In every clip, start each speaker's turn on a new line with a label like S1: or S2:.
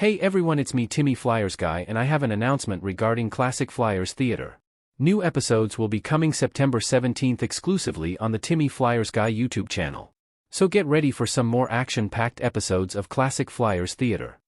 S1: Hey everyone, it's me Timmy Flyers Guy, and I have an announcement regarding Classic Flyers Theater. New episodes will be coming September 17th exclusively on the Timmy Flyers Guy YouTube channel. So get ready for some more action-packed episodes of Classic Flyers Theater.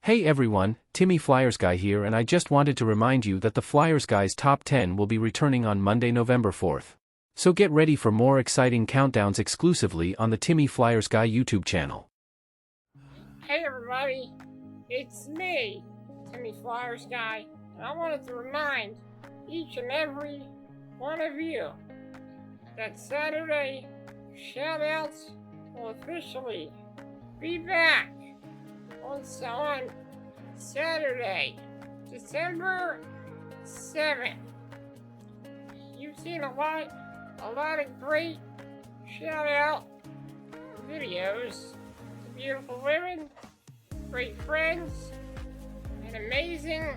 S1: Hey everyone, Timmy Flyers Guy here, and I just wanted to remind you that the Flyers Guy's Top 10 will be returning on Monday, November 4th. So get ready for more exciting countdowns exclusively on the Timmy Flyers Guy YouTube channel.
S2: Hey everybody, it's me, Timmy Flyers Guy, and I wanted to remind each and every one of you that Saturday shoutouts will officially be back on Saturday, December 7th. You've seen a lot of great shout-out videos to beautiful women, great friends, and amazing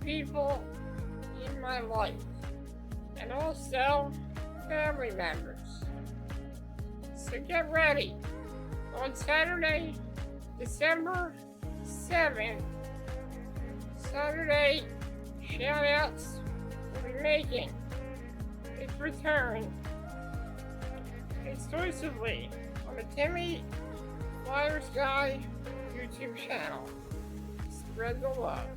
S2: people in my life, and also family members. So get ready. On Saturday, December 7th, Saturday shoutouts will be making its return exclusively on the Timmy Flyers Guy YouTube channel. Spread the love.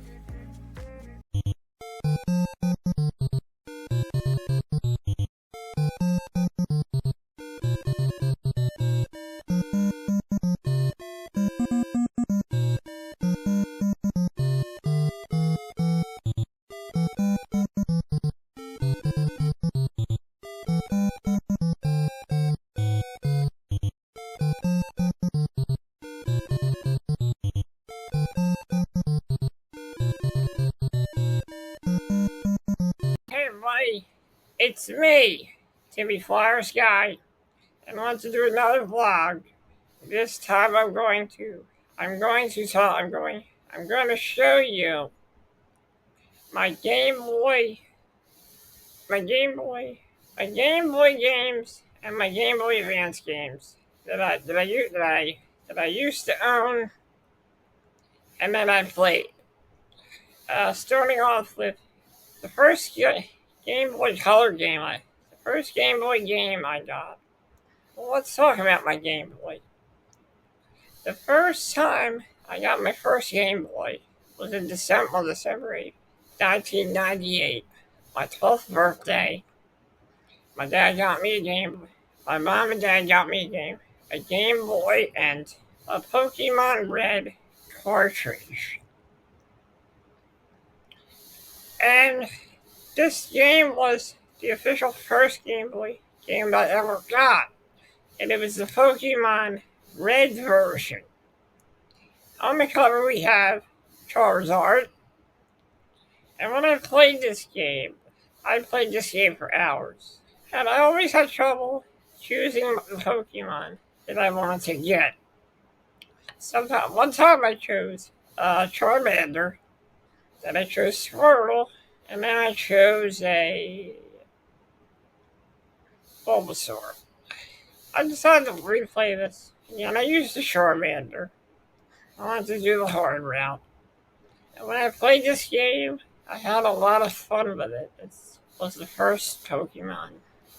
S2: It's me, Timmy Flyers Guy, and I want to do another vlog. This time I'm going to show you my Game Boy games and my Game Boy Advance games that I used to own and that I played. Starting off with the first Game Boy Color game, the first Game Boy game I got. Well, let's talk about my Game Boy. The first time I got my first Game Boy was in December 8th, 1998, my 12th birthday. My dad got me a Game Boy. My mom and dad got me a Game Boy and a Pokemon Red cartridge. And this game was the official first Game Boy game I ever got, and it was the Pokemon Red version. On the cover we have Charizard, and when I played this game for hours, and I always had trouble choosing the Pokemon that I wanted to get. One time I chose Charmander, then I chose Squirtle, and then I chose a Bulbasaur. I decided to replay this, and I used the Charmander. I wanted to do the hard route. And when I played this game, I had a lot of fun with it. It was the first Pokemon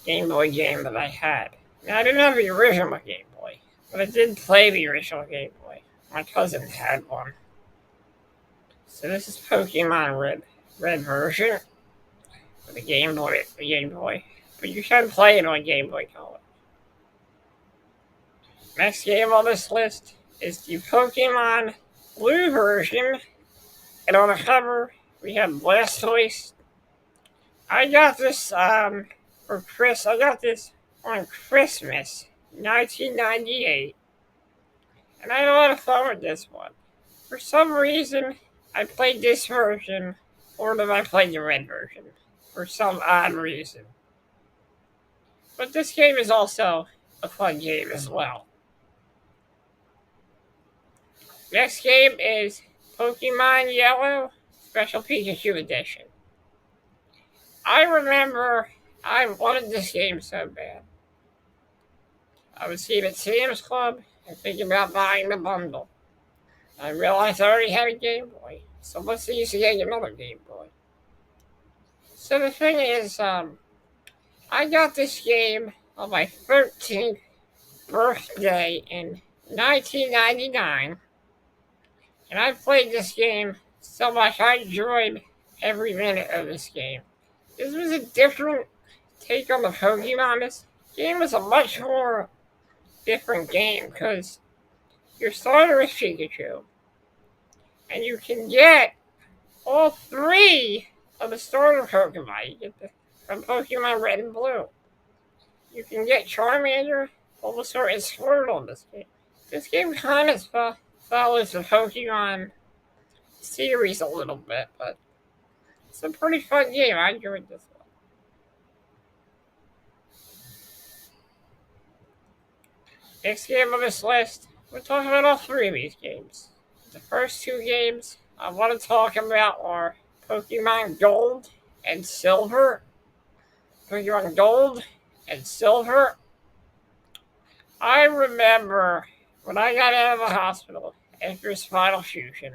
S2: Game Boy game that I had. Now, I didn't have the original Game Boy, but I did play the original Game Boy. My cousin had one. So this is Pokemon Red version for the Game Boy. But you can play it on Game Boy Color. Next game on this list is the Pokemon Blue version, and on the cover we have Blastoise, I got this I got this on Christmas, 1998, and I had a lot of fun with this one. For some reason, I played this version more than I played the red version, for some odd reason. But this game is also a fun game as well. Next game is Pokemon Yellow Special Pikachu Edition. I remember I wanted this game so bad. I was seeing at Sam's Club and thinking about buying the bundle. I realized I already had a Game Boy, so what's the use of getting another Game Boy? So the thing is, I got this game on my 13th birthday in 1999, and I played this game so much I enjoyed every minute of this game. This was a different take on the Pokemon. This game was a much more different game because you're starting with Pikachu, and you can get all three of the starter Pokemon. You get from Pokemon Red and Blue. You can get Charmander, Bulbasaur, and Squirtle in this game. This game kind of follows the Pokemon series a little bit, but it's a pretty fun game. I enjoyed this one. Next game on this list, we're talking about all three of these games. The first two games I want to talk about are Pokemon Gold and Silver. Pokemon Gold and Silver. I remember when I got out of the hospital after Spinal Fusion,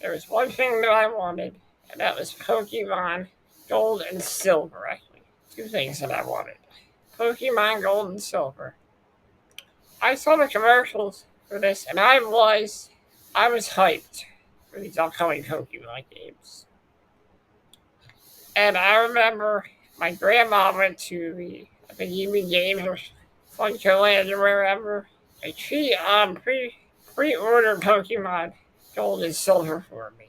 S2: there was one thing that I wanted, and that was Pokemon Gold and Silver, actually. Two things that I wanted. Pokemon Gold and Silver. I saw the commercials for this, and I was hyped for these upcoming Pokemon games. And I remember my grandma went to the GB Games or Funcoland or wherever, and she pre-ordered Pokemon Gold and Silver for me.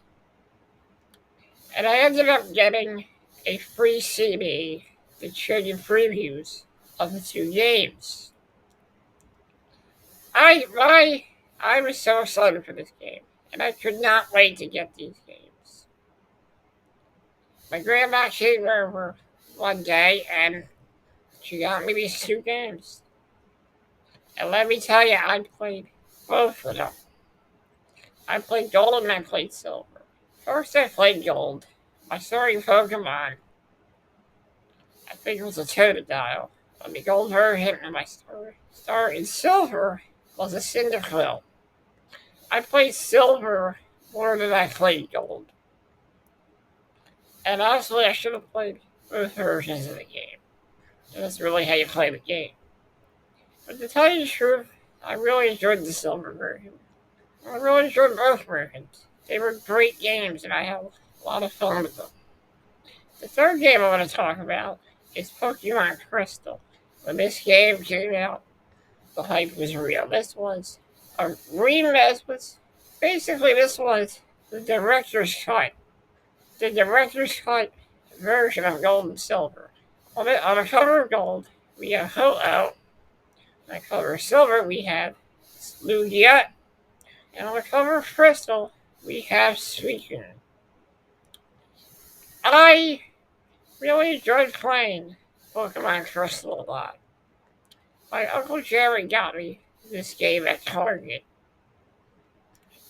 S2: And I ended up getting a free CD that showed you previews of the two games. I was so excited for this game, and I could not wait to get these games. My grandma came over one day, and she got me these two games. And let me tell you, I played both of them. I played Gold and I played Silver. First I played Gold. My starting Pokemon, I think it was a Totodile. On the Gold version, and my star in Silver was a Cyndaquil. I played Silver more than I played Gold. And honestly, I should have played both versions of the game. That's really how you play the game. But to tell you the truth, I really enjoyed the Silver version. I really enjoyed both versions. They were great games, and I had a lot of fun with them. The third game I want to talk about is Pokemon Crystal. When this game came out, the hype was real. This was a remake. Basically, this was the director's cut. The director's cut version of Gold and Silver. On the cover of Gold, we have Ho-Oh. On the cover of Silver, we have Lugia. And on the cover of Crystal, we have Suicune. I really enjoyed playing Pokemon Crystal a lot. My Uncle Jerry got me this game at Target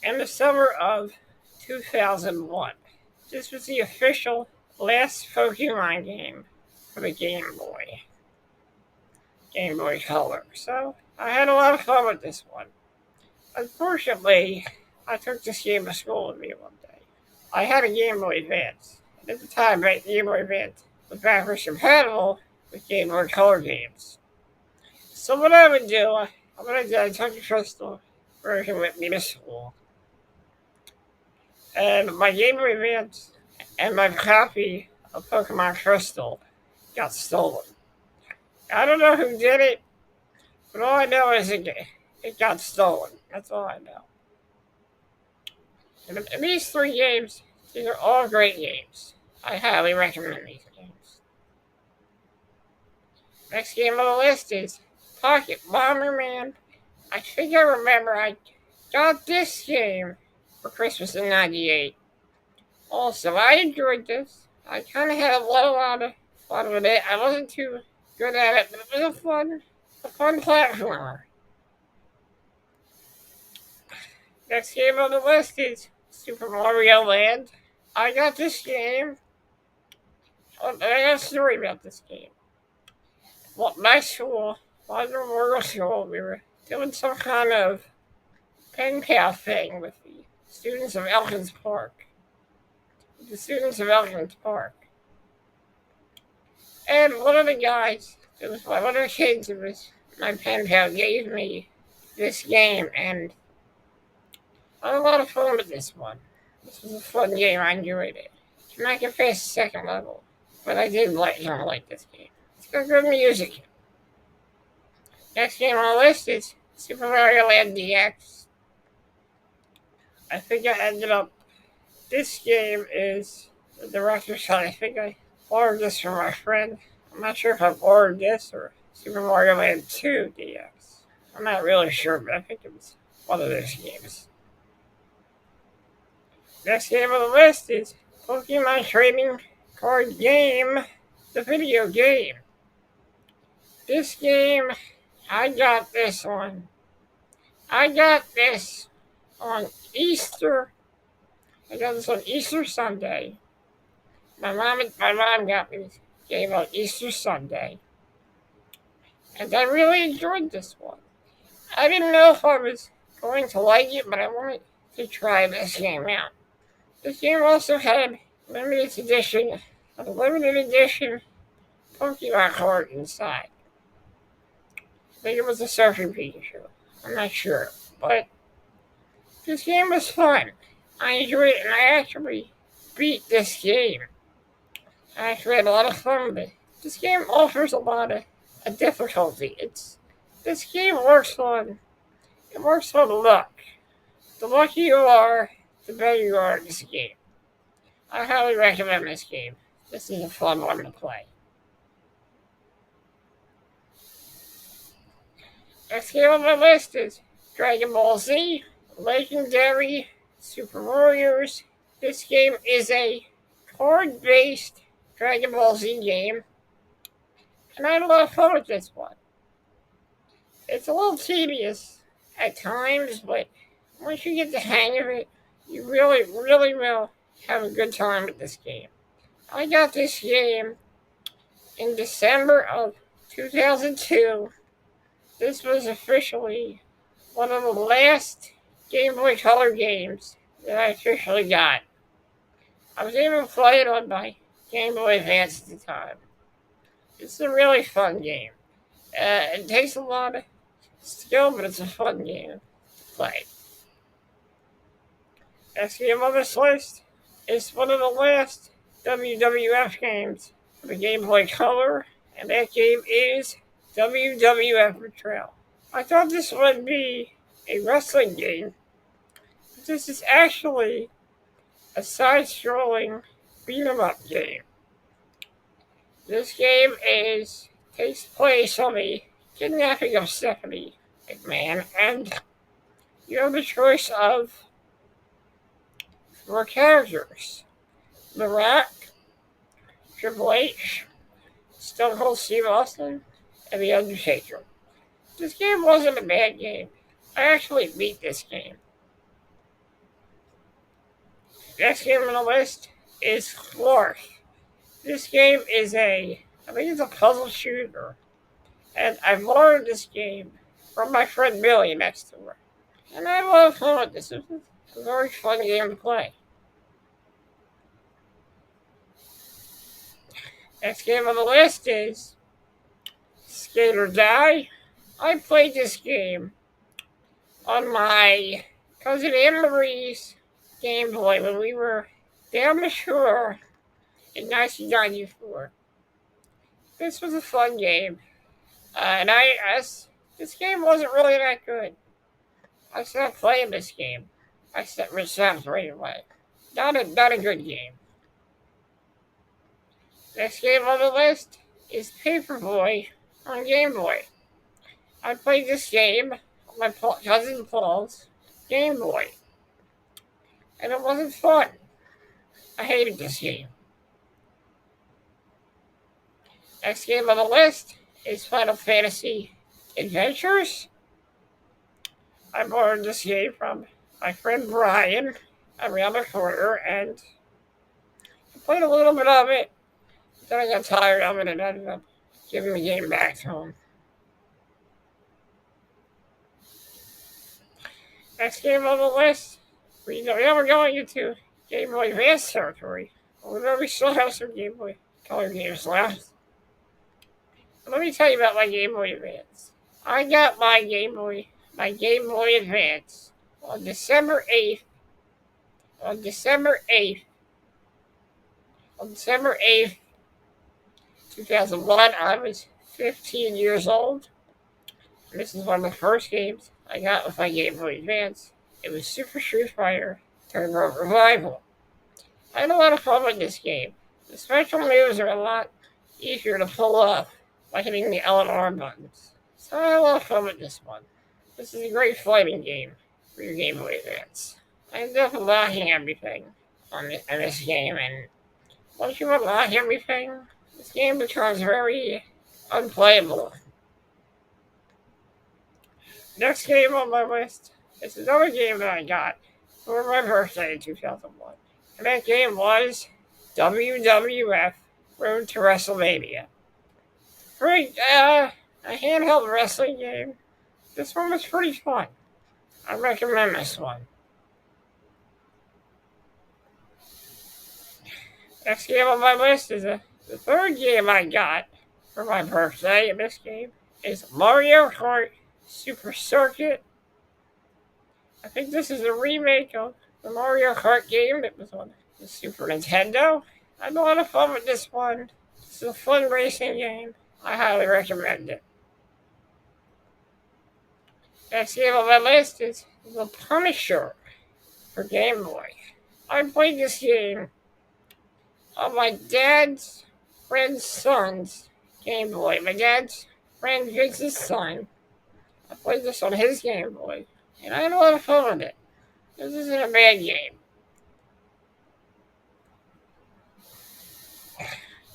S2: in the summer of 2001. This was the official last Pokemon game for the Game Boy Color. So I had a lot of fun with this one. Unfortunately, I took this game to school with me one day. I had a Game Boy Advance. And at the time, my Game Boy Advance was backwards compatible with Game Boy Color games. So what I would do, I took the Crystal version with me to school. And my Game Boy Advance and my copy of Pokemon Crystal got stolen. I don't know who did it, but all I know is it got stolen. That's all I know. And these three games, these are all great games. I highly recommend these games. Next game on the list is Pocket Bomberman. I think I remember I got this game for Christmas in '98. Also, I enjoyed this. I kind of had a lot of fun with it. I wasn't too good at it, but it was a fun platformer. Next game on the list is Super Mario Land. I got this game. I got a story about this game. Well, my school, my memorial school, we were doing some kind of pen pal thing with the students of Elkins Park. And one of the guys, one of the kids who was my pen pal, gave me this game, and I had a lot of fun with this one. This was a fun game. I enjoyed it. Can I get past the second level? But I did like this game. It's got good music. Next game on the list is Super Mario Land DX. I think I ended up. This game is the director's cut. I think I borrowed this from my friend. I'm not sure if I borrowed this or Super Mario Land 2 DX. I'm not really sure, but I think it was one of those games. Next game on the list is Pokemon Trading Card Game, the video game. This game, I got this on Easter. I got this on Easter Sunday. My mom got me this game on Easter Sunday. And I really enjoyed this one. I didn't know if I was going to like it, but I wanted to try this game out. This game also had a limited edition Pokemon card inside. I think it was a Surfing Pikachu. I'm not sure. But this game was fun. I enjoyed it, and I actually beat this game. I actually had a lot of fun with it. This game offers a lot of difficulty. This game works on luck. The luckier you are, the better you are at this game. I highly recommend this game. This is a fun one to play. Next game on my list is Dragon Ball Z Legendary Super Warriors. This game is a card-based Dragon Ball Z game, and I had a lot of fun with this one. It's a little tedious at times, but once you get the hang of it, you really, really will have a good time with this game. I got this game in December of 2002. This was officially one of the last Game Boy Color games that I officially got. I was able to play it on my Game Boy Advance at the time. It's a really fun game. It takes a lot of skill, but it's a fun game to play. Next game on this list is one of the last WWF games for the Game Boy Color, and that game is WWF Betrayal. I thought this would be a wrestling game, but this is actually a side-scrolling beat-em-up game. This game takes place on the kidnapping of Stephanie McMahon, and you have the choice of 4 characters: The Rock, Triple H, Stone Cold Steve Austin, and The Undertaker. This game wasn't a bad game. I actually beat this game. Next game on the list is Flarf. This game is I think it's a puzzle shooter. And I borrowed this game from my friend Billy next door. And I had a lot of fun with this. It was a very fun game to play. Next game on the list is Skate or Die. I played this game on my cousin Anne Marie's Game Boy when we were down the shore in 1994. This was a fun game. This game wasn't really that good. I stopped playing this game. I stopped right away. Not a good game. Next game on the list is Paperboy on Game Boy. I played this game on my cousin Paul's Game Boy, and it wasn't fun. I hated this game. Next game on the list is Final Fantasy Adventures. I borrowed this game from my friend Brian around the corner, and I played a little bit of it. Then I got tired of it and ended up giving the game back to him. Next game on the list, now we're going into Game Boy Advance territory. Although we still have some Game Boy Color games left. But let me tell you about my Game Boy Advance. I got my Game Boy Advance on December 8th. On December 8th, 2001, I was 15 years old. And this is one of the first games I got with my Game Boy Advance. It was Super Street Fighter Turbo Revival. I had a lot of fun with this game. The special moves are a lot easier to pull off by hitting the L and R buttons. So I had a lot of fun with this one. This is a great fighting game for your Game Boy Advance. I ended up unlocking everything in this game, and once you unlock everything, this game becomes very unplayable. Next game on my list is another game that I got for my birthday in 2001. And that game was WWF Road to WrestleMania. Great, a handheld wrestling game. This one was pretty fun. I recommend this one. Next game on my list is the third game I got for my birthday, and this game is Mario Kart Super Circuit. I think this is a remake of the Mario Kart game that was on the Super Nintendo. I had a lot of fun with this one. It's a fun racing game. I highly recommend it. Next game on my list is The Punisher for Game Boy. I played this game on my dad's friend's son's Game Boy. My dad's friend Vince's son. I played this on his Game Boy, and I had a lot of fun with it. This isn't a bad game.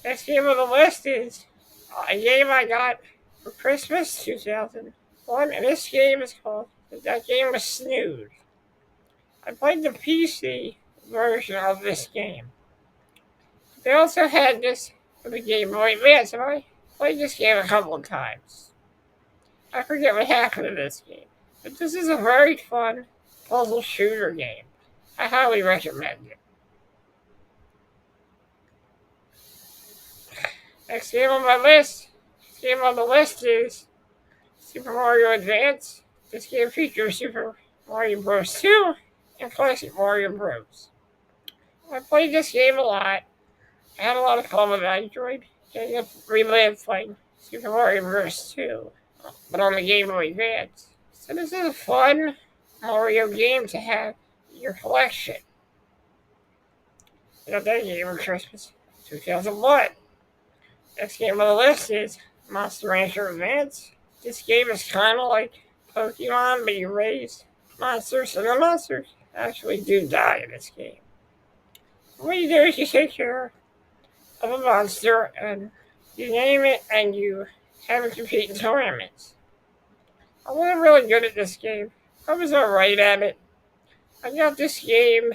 S2: Next game on the list is a game I got for Christmas 2001, and this game is called That Game Was Snood. I played the PC version of this game. They also had this for the Game Boy Advance, and I played this game a couple of times. I forget what happened in this game, but this is a very fun puzzle shooter game. I highly recommend it. Next game on my list. Next game on the list is Super Mario Advance. This game features Super Mario Bros. 2 and Classic Mario Bros. I played this game a lot. I had a lot of fun with it. I enjoyed getting up relive playing Super Mario Bros. 2, but on the Game Boy Advance. So this is a fun Mario game to have in your collection. I got that game for Christmas 2001. Next game on the list is Monster Rancher Advance. This game is kind of like Pokemon, but you raise monsters, and the monsters actually do die in this game. What you do is you take care of a monster, and you name it, and you have it compete in tournaments. I wasn't really good at this game. I was alright at it. I got this game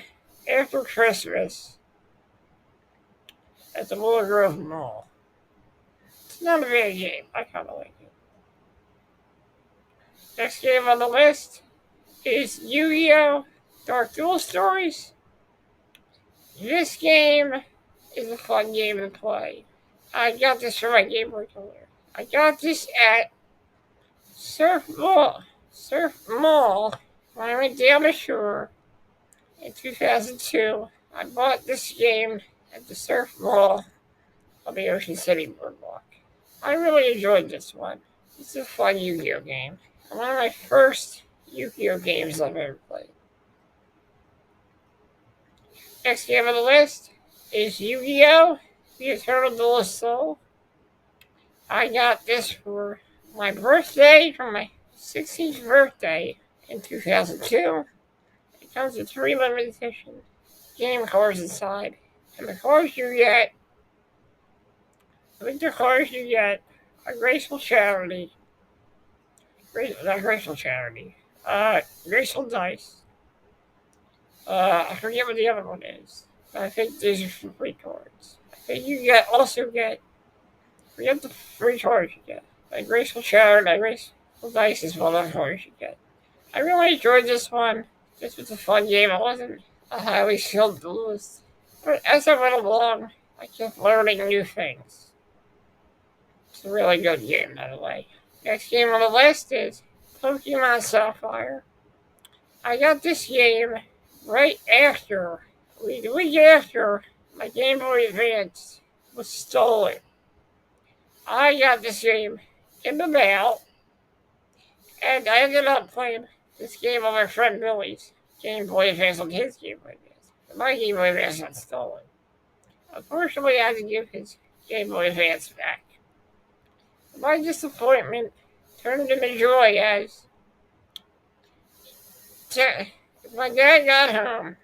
S2: after Christmas at the Willow Grove Mall. It's not a bad game. I kind of like it. Next game on the list is Yu-Gi-Oh! Dark Duel Stories. This game is a fun game to play. I got this for my Game Boy Color. I got this at Surf Mall when I went down the shore in 2002. I bought this game at the Surf Mall of the Ocean City Boardwalk. I really enjoyed this one. It's a fun Yu-Gi-Oh! Game. And one of my first Yu-Gi-Oh! Games I've ever played. Next game on the list is Yu-Gi-Oh! The Eternal Duelist Soul. I got this for my birthday, for my 16th birthday in 2002. It comes with 3 limited edition game cards inside. And the cards you get, are Graceful Charity. Not Graceful Charity. Graceful Dice. I forget what the other one is. But I think these are some free cards. I think you forget the free cards you get. Like Graceful Charity, like Graceful Dice is one of the cards you get. I really enjoyed this one. This was a fun game. It wasn't a highly skilled duelist. But as I went along, I kept learning new things. It's a really good game, by the way. Next game on the list is Pokemon Sapphire. I got this game right after, the week after, my Game Boy Advance was stolen. I got this game in the mail, and I ended up playing this game on my friend Billy's Game Boy Advance on his Game Boy Advance. My Game Boy Advance got stolen. Unfortunately, I had to give his Game Boy Advance back. My disappointment turned into joy as my dad got home.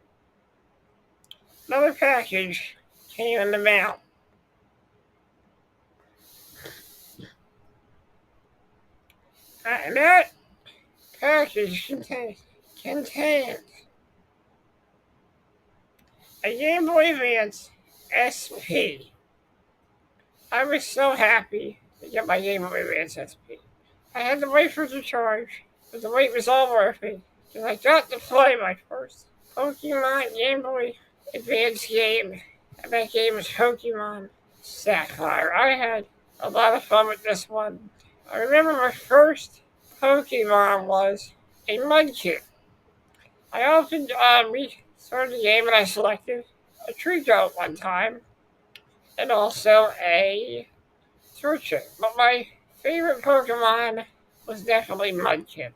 S2: Another package came in the mail. And that package contained a Game Boy Advance SP. I was so happy to get my Game Boy Advance SP. I had to wait for it to charge, but the wait was all worth it, because I got to play my first Pokemon Game Boy Advance game, and that game was Pokemon Sapphire. I had a lot of fun with this one. I remember my first Pokemon was a Mudkip. I often restarted the game and I selected a Trico one time, and also a Searcher. But my favorite Pokemon was definitely Mudkip.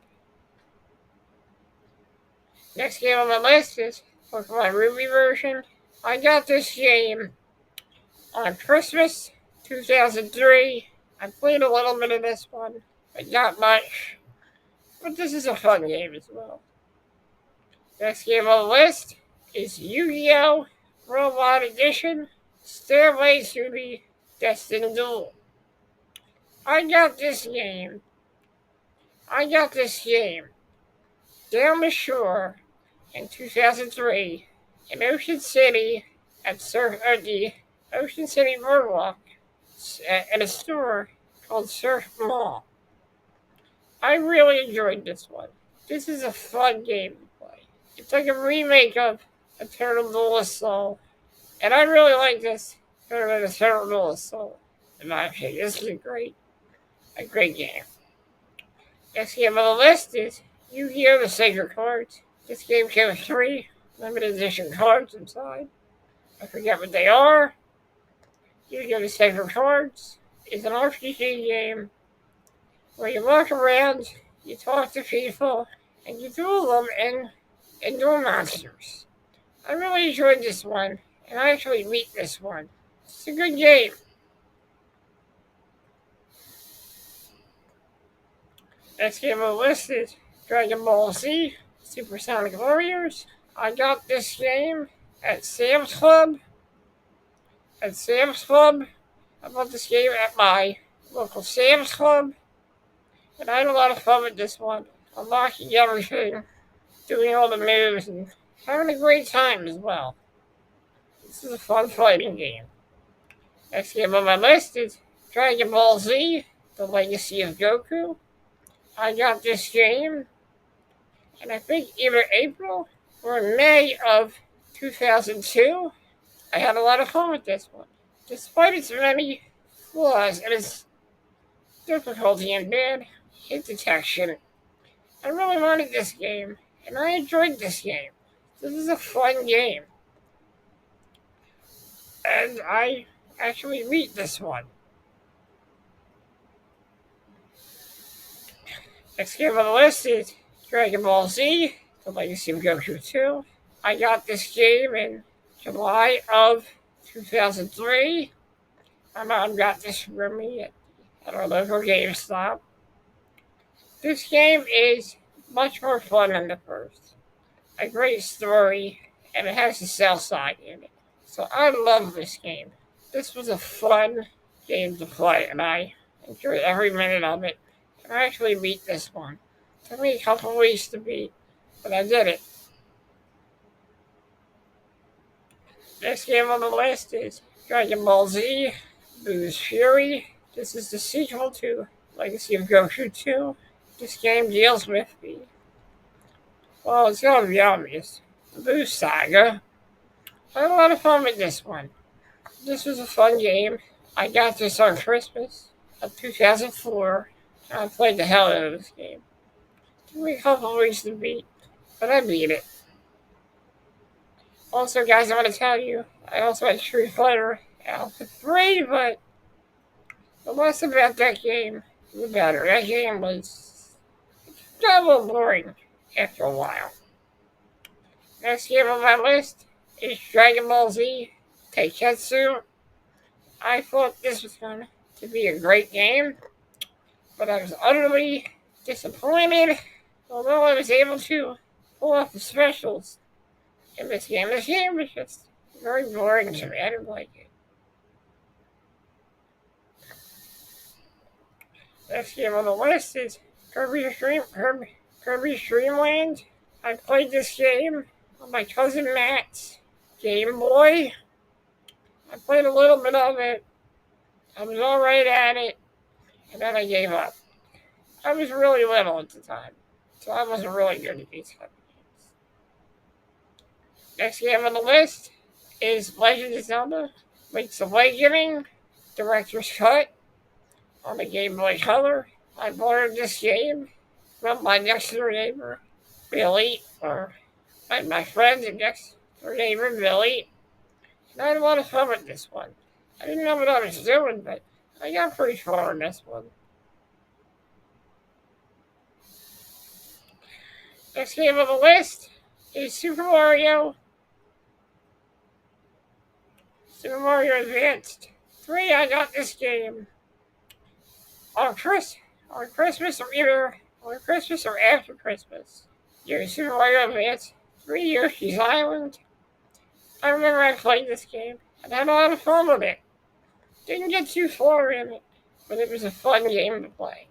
S2: Next game on the list is Pokemon Ruby version. I got this game on Christmas 2003. I played a little bit of this one, but not much. But this is a fun game as well. Next game on the list is Yu-Gi-Oh! Worldwide Edition, Stairway to the Destined Duel. I got this game down the shore in 2003 in Ocean City at the Ocean City Boardwalk at a store called Surf Mall. I really enjoyed this one. This is a fun game to play. It's like a remake of Eternal Duelist Soul, and I really like this better than Eternal Duelist Soul. In my opinion, this is a great game. Next game on the list is Yu-Gi-Oh! The Sacred Cards. This game came with 3 limited edition cards inside. I forget what they are. Yu-Gi-Oh! The Sacred Cards is an RPG game where you walk around, you talk to people, and you duel them and duel monsters. I really enjoyed this one, and I actually beat this one. It's a good game. Next game on the list is Dragon Ball Z Supersonic Warriors. I got this game at Sam's Club. I bought this game at my local Sam's Club. And I had a lot of fun with this one. Unlocking everything, doing all the moves, and having a great time as well. This is a fun fighting game. Next game on my list is Dragon Ball Z, The Legacy of Goku. I got this game, and I think either April or May of 2002. I had a lot of fun with this one. Despite its many flaws and its difficulty and bad hit detection, I really wanted this game, and I enjoyed this game. This is a fun game. And I actually beat this one. Next game on the list is Dragon Ball Z, The Legacy of Goku 2. I got this game in July of 2003. My mom got this for me at our local GameStop. This game is much more fun than the first. A great story, and it has the sell side in it. So I love this game. This was a fun game to play, and I enjoyed every minute of it. And I actually beat this one. It took me a couple weeks to beat, but I did it. Next game on the list is Dragon Ball Z, Boo's Fury. This is the sequel to Legacy of Goku 2. This game deals with well, it's gotta be obvious, the Boo Saga. I had a lot of fun with this one. This was a fun game. I got this on Christmas of 2004, and I played the hell out of this game. It took me a couple of weeks to beat, but I beat it. Also, guys, I want to tell you, I also had Street Fighter Alpha 3, but the less about that game, the better. That game was double boring after a while. Next game on my list is Dragon Ball Z Taiketsu. I thought this was going to be a great game, but I was utterly disappointed. Although I was able to pull off the specials in this game was just very boring to me. I didn't like it. Next game on the list is Kirby's Dream Land. I played this game on my cousin Matt's Game Boy. I played a little bit of it. I was alright at it, and then I gave up. I was really little at the time, so I wasn't really good at these type of games. Next game on the list is Legend of Zelda Link's Awakening Director's Cut on the Game Boy Color. I borrowed this game from my next door neighbor, Billy, or my friend's next door neighbor, Billy. And I had a lot of fun with this one. I didn't know what I was doing, but I got pretty far in this one. Next game on the list is Super Mario Advanced 3. I got this game on Christmas or after Christmas. Super Mario Advance 3 Yoshi's Island. I remember I played this game and had a lot of fun with it. Didn't get too far in it, but it was a fun game to play.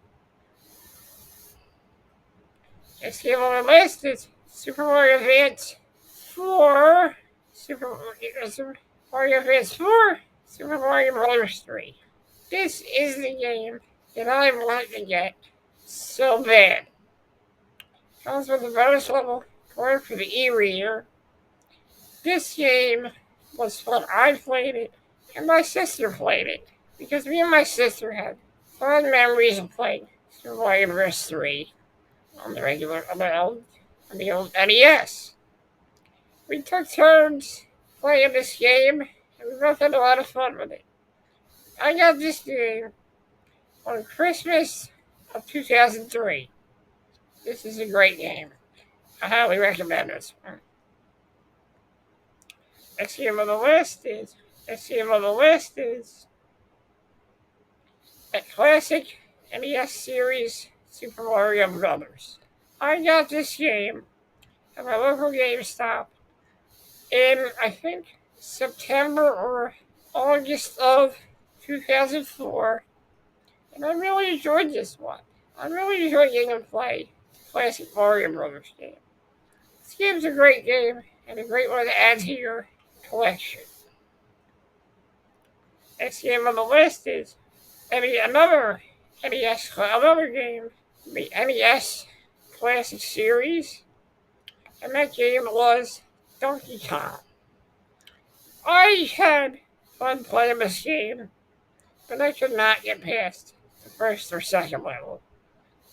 S2: Next game on the list is Super Mario Advance 4. Super Mario Advance 4. Super Mario Bros. 3. This is the game that I want to get so bad. Comes with a bonus level card for the e-reader. This game was fun. I played it, and my sister played it, because me and my sister had fond memories of playing Super Mario Bros. 3 on the old NES. We took turns playing this game, and we both had a lot of fun with it. I got this game on Christmas of 2003. This is a great game. I highly recommend this one. Next game on the list is a classic NES series, Super Mario Brothers. I got this game at my local GameStop in, I think, September or August of 2004, and I really enjoyed this one. I really enjoyed getting to play the classic Mario Brothers game. This game's a great game, and a great one to add to your collection. Next game on the list is another game, the NES Classic Series, and that game was Donkey Kong. I had fun playing this game, but I could not get past the first or second level.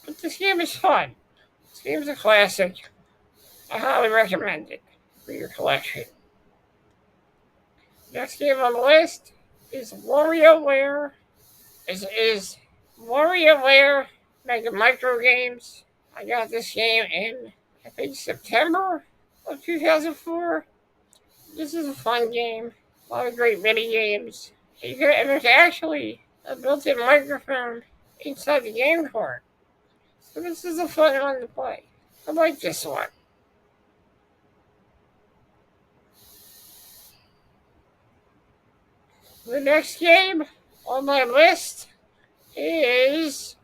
S2: But this game is fun. This game is a classic. I highly recommend it for your collection. Next game on the list is WarioWare. Is WarioWare Mega Micro Games. I got this game in, I think, September of 2004. This is a fun game. A lot of great mini games. And there's actually a built-in microphone inside the game cart. So this is a fun one to play. I like this one. The next game on my list is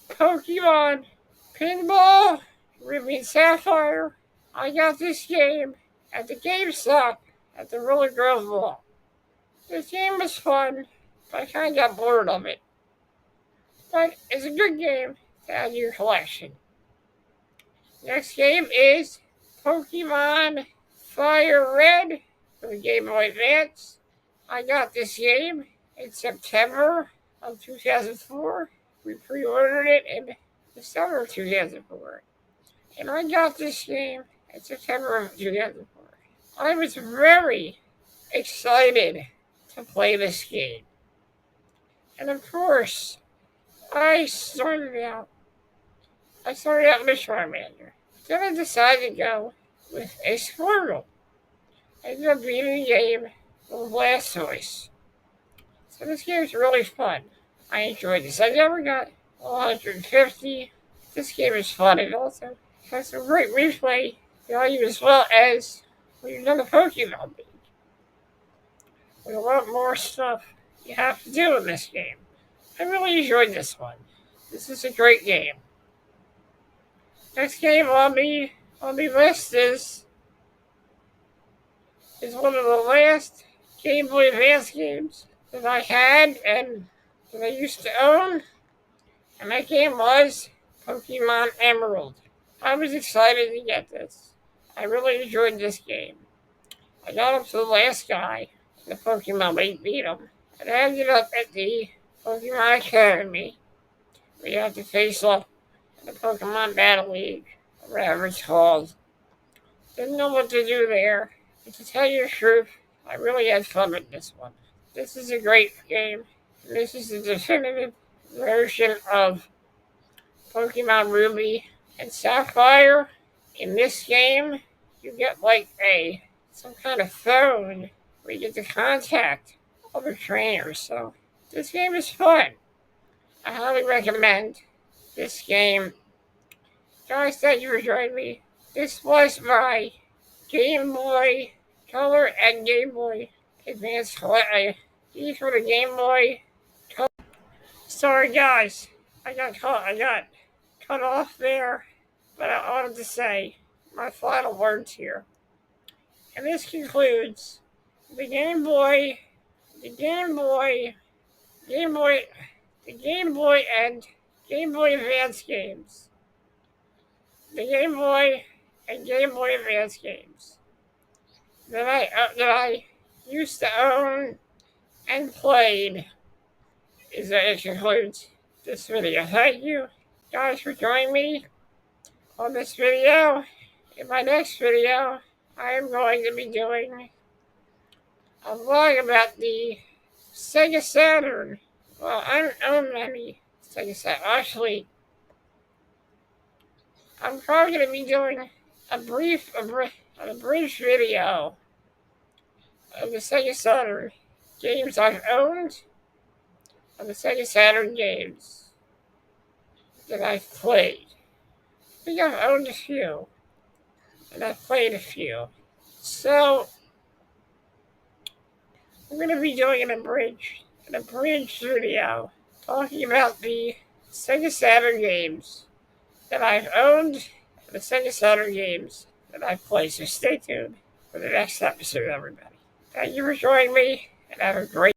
S2: Pokemon Pinball Ruby and Sapphire. I got this game at the GameStop at the Roller Grove Mall. This game was fun, but I kind of got bored of it. But it's a good game to add to your collection. Next game is Pokemon Fire Red for the Game Boy Advance. I got this game in September of 2004. We pre-ordered it in December of 2004. And I got this game in September of 2004. I was very excited to play this game. And of course, I started out with Charmander. Then I decided to go with a Squirtle. I ended up beating the game with Blastoise. So this game is really fun. I enjoyed this. I never got 150. This game is fun. It also has some great replay value as well as when you've done the Pokemon League. With a lot more stuff you have to do in this game. I really enjoyed this one. This is a great game. Next game on the list is one of the last Game Boy Advance games that I had and that I used to own. And that game was Pokemon Emerald. I was excited to get this. I really enjoyed this game. I got up to the last guy in the Pokemon League, beat him. And I ended up at the Pokemon Academy. We have to face off in the Pokemon Battle League, or whatever it's called. Didn't know what to do there. But to tell you the truth, I really had fun with this one. This is a great game. And this is the definitive version of Pokemon Ruby and Sapphire. In this game, you get like some kind of phone where you get to contact other trainers. So this game is fun. I highly recommend this game. Guys, thank you for joining me. This was my Game Boy Color and Game Boy Advance collection. These were the Game Boy Color. Sorry guys, I got cut off there, but I wanted to say my final words here. And this concludes the Game Boy and Game Boy Advance games. The Game Boy and Game Boy Advance games that I used to own and played. It concludes this video. Thank you guys for joining me on this video. In my next video, I am going to be doing a vlog about the Sega Saturn. Well, I don't own any Sega Saturn. Actually, I'm probably going to be doing a brief video of the Sega Saturn games I've owned, of the Sega Saturn games that I've played. I think I've owned a few, and I've played a few. So, I'm going to be doing an abridged video talking about the Sega Saturn games that I've owned and the Sega Saturn games that I've played. So stay tuned for the next episode, everybody. Thank you for joining me, and have a great